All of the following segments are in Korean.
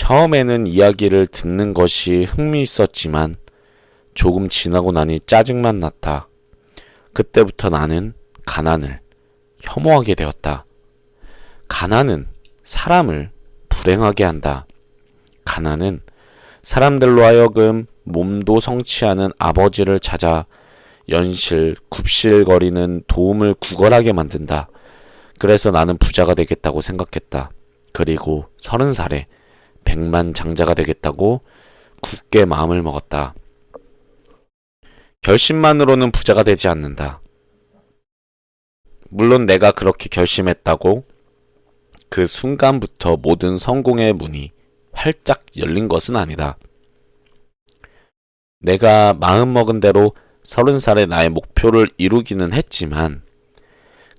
처음에는 이야기를 듣는 것이 흥미있었지만 조금 지나고 나니 짜증만 났다. 그때부터 나는 가난을 혐오하게 되었다. 가난은 사람을 불행하게 한다. 가난은 사람들로 하여금 몸도 성취하는 아버지를 찾아 연실, 굽실거리는 도움을 구걸하게 만든다. 그래서 나는 부자가 되겠다고 생각했다. 그리고 30살에 백만장자가 되겠다고 굳게 마음을 먹었다. 결심만으로는 부자가 되지 않는다. 물론 내가 그렇게 결심했다고 그 순간부터 모든 성공의 문이 활짝 열린 것은 아니다. 내가 마음먹은 대로 30살에 나의 목표를 이루기는 했지만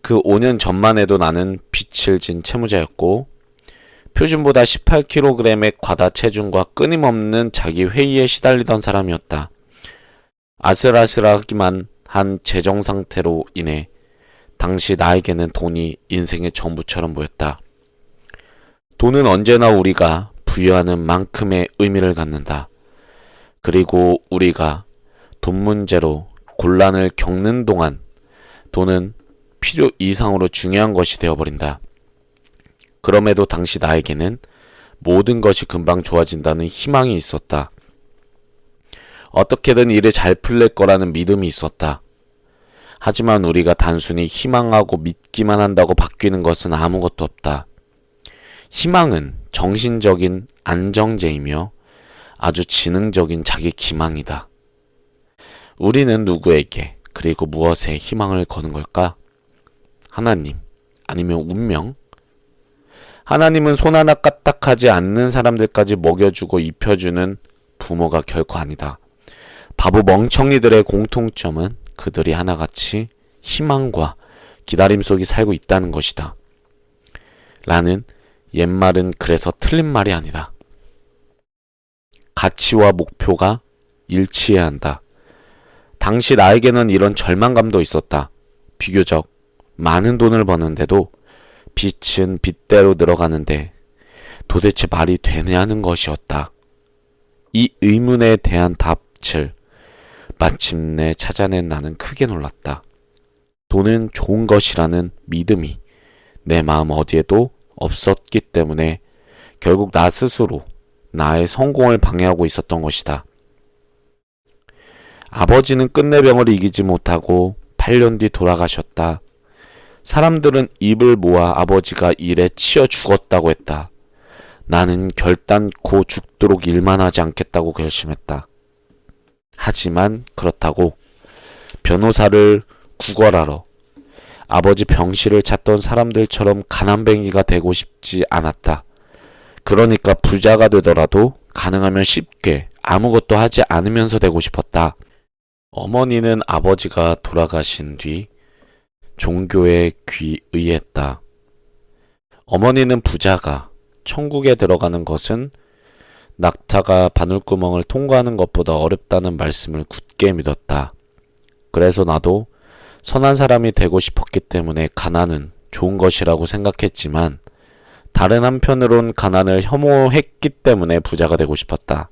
그 5년 전만 해도 나는 빛을 진 채무자였고 표준보다 18kg의 과다 체중과 끊임없는 자기 회의에 시달리던 사람이었다. 아슬아슬하기만 한 재정 상태로 인해 당시 나에게는 돈이 인생의 전부처럼 보였다. 돈은 언제나 우리가 부여하는 만큼의 의미를 갖는다. 그리고 우리가 돈 문제로 곤란을 겪는 동안 돈은 필요 이상으로 중요한 것이 되어버린다. 그럼에도 당시 나에게는 모든 것이 금방 좋아진다는 희망이 있었다. 어떻게든 일이 잘 풀릴 거라는 믿음이 있었다. 하지만 우리가 단순히 희망하고 믿기만 한다고 바뀌는 것은 아무것도 없다. 희망은 정신적인 안정제이며 아주 지능적인 자기 기망이다. 우리는 누구에게 그리고 무엇에 희망을 거는 걸까? 하나님, 아니면 운명? 하나님은 손 하나 까딱하지 않는 사람들까지 먹여주고 입혀주는 부모가 결코 아니다. 바보 멍청이들의 공통점은 그들이 하나같이 희망과 기다림 속에 살고 있다는 것이다. 라는 옛말은 그래서 틀린 말이 아니다. 가치와 목표가 일치해야 한다. 당시 나에게는 이런 절망감도 있었다. 비교적 많은 돈을 버는데도 빚은 빚대로 늘어가는데 도대체 말이 되냐는 것이었다. 이 의문에 대한 답을 마침내 찾아낸 나는 크게 놀랐다. 돈은 좋은 것이라는 믿음이 내 마음 어디에도 없었기 때문에 결국 나 스스로 나의 성공을 방해하고 있었던 것이다. 아버지는 끝내병을 이기지 못하고 8년 뒤 돌아가셨다. 사람들은 입을 모아 아버지가 일에 치여 죽었다고 했다. 나는 결단코 죽도록 일만 하지 않겠다고 결심했다. 하지만 그렇다고 변호사를 구걸하러 아버지 병실을 찾던 사람들처럼 가난뱅이가 되고 싶지 않았다. 그러니까 부자가 되더라도 가능하면 쉽게 아무것도 하지 않으면서 되고 싶었다. 어머니는 아버지가 돌아가신 뒤 종교에 귀의했다. 어머니는 부자가 천국에 들어가는 것은 낙타가 바늘구멍을 통과하는 것보다 어렵다는 말씀을 굳게 믿었다. 그래서 나도 선한 사람이 되고 싶었기 때문에 가난은 좋은 것이라고 생각했지만 다른 한편으론 가난을 혐오했기 때문에 부자가 되고 싶었다.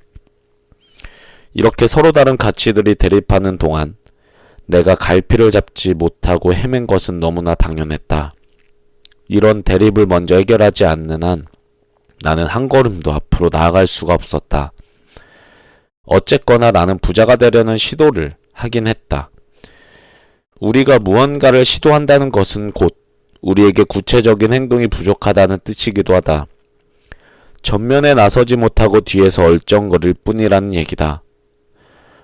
이렇게 서로 다른 가치들이 대립하는 동안 내가 갈피를 잡지 못하고 헤맨 것은 너무나 당연했다. 이런 대립을 먼저 해결하지 않는 한 나는 한 걸음도 앞으로 나아갈 수가 없었다. 어쨌거나 나는 부자가 되려는 시도를 하긴 했다. 우리가 무언가를 시도한다는 것은 곧 우리에게 구체적인 행동이 부족하다는 뜻이기도 하다. 전면에 나서지 못하고 뒤에서 얼쩡거릴 뿐이라는 얘기다.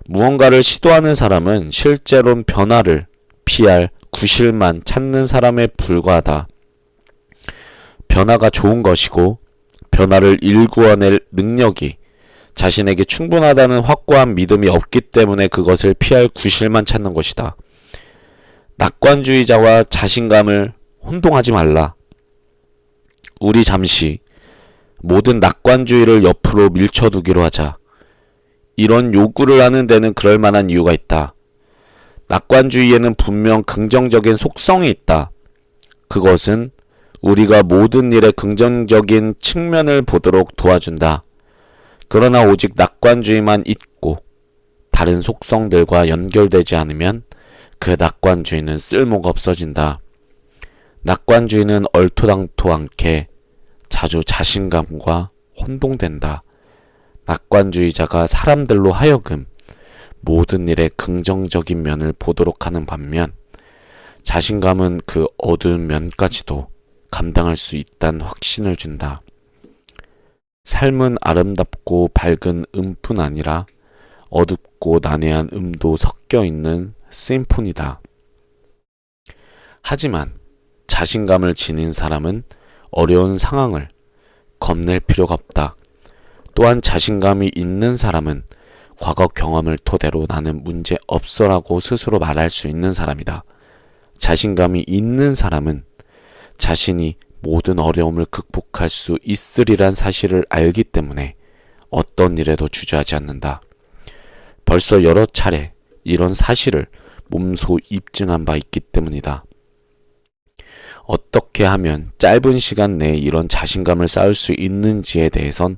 무언가를 시도하는 사람은 실제로는 변화를 피할 구실만 찾는 사람에 불과하다. 변화가 좋은 것이고 변화를 일구어낼 능력이 자신에게 충분하다는 확고한 믿음이 없기 때문에 그것을 피할 구실만 찾는 것이다. 낙관주의자와 자신감을 혼동하지 말라. 우리 잠시 모든 낙관주의를 옆으로 밀쳐두기로 하자. 이런 요구를 하는 데는 그럴 만한 이유가 있다. 낙관주의에는 분명 긍정적인 속성이 있다. 그것은 우리가 모든 일에 긍정적인 측면을 보도록 도와준다. 그러나 오직 낙관주의만 있고 다른 속성들과 연결되지 않으면 그 낙관주의는 쓸모가 없어진다. 낙관주의는 얼토당토 않게 자주 자신감과 혼동된다. 낙관주의자가 사람들로 하여금 모든 일에 긍정적인 면을 보도록 하는 반면 자신감은 그 어두운 면까지도 감당할 수 있다는 확신을 준다. 삶은 아름답고 밝은 음뿐 아니라 어둡고 난해한 음도 섞여 있는 심포니다. 하지만 자신감을 지닌 사람은 어려운 상황을 겁낼 필요가 없다. 또한 자신감이 있는 사람은 과거 경험을 토대로 나는 문제 없어라고 스스로 말할 수 있는 사람이다. 자신감이 있는 사람은 자신이 모든 어려움을 극복할 수 있으리란 사실을 알기 때문에 어떤 일에도 주저하지 않는다. 벌써 여러 차례 이런 사실을 몸소 입증한 바 있기 때문이다. 어떻게 하면 짧은 시간 내에 이런 자신감을 쌓을 수 있는지에 대해선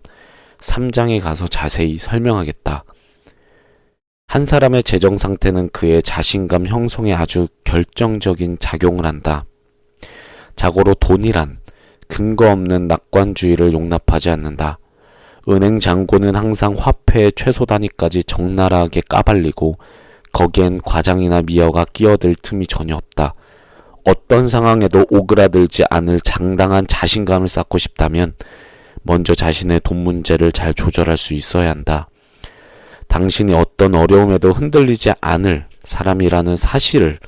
3장에 가서 자세히 설명하겠다. 한 사람의 재정 상태는 그의 자신감 형성에 아주 결정적인 작용을 한다. 자고로 돈이란 근거 없는 낙관주의를 용납하지 않는다. 은행 잔고는 항상 화폐의 최소 단위까지 적나라하게 까발리고 거기엔 과장이나 미화가 끼어들 틈이 전혀 없다. 어떤 상황에도 오그라들지 않을 장당한 자신감을 쌓고 싶다면 먼저 자신의 돈 문제를 잘 조절할 수 있어야 한다. 당신이 어떤 어려움에도 흔들리지 않을 사람이라는 사실을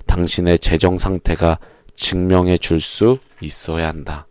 당신의 재정 상태가 증명해 줄 수 있어야 한다.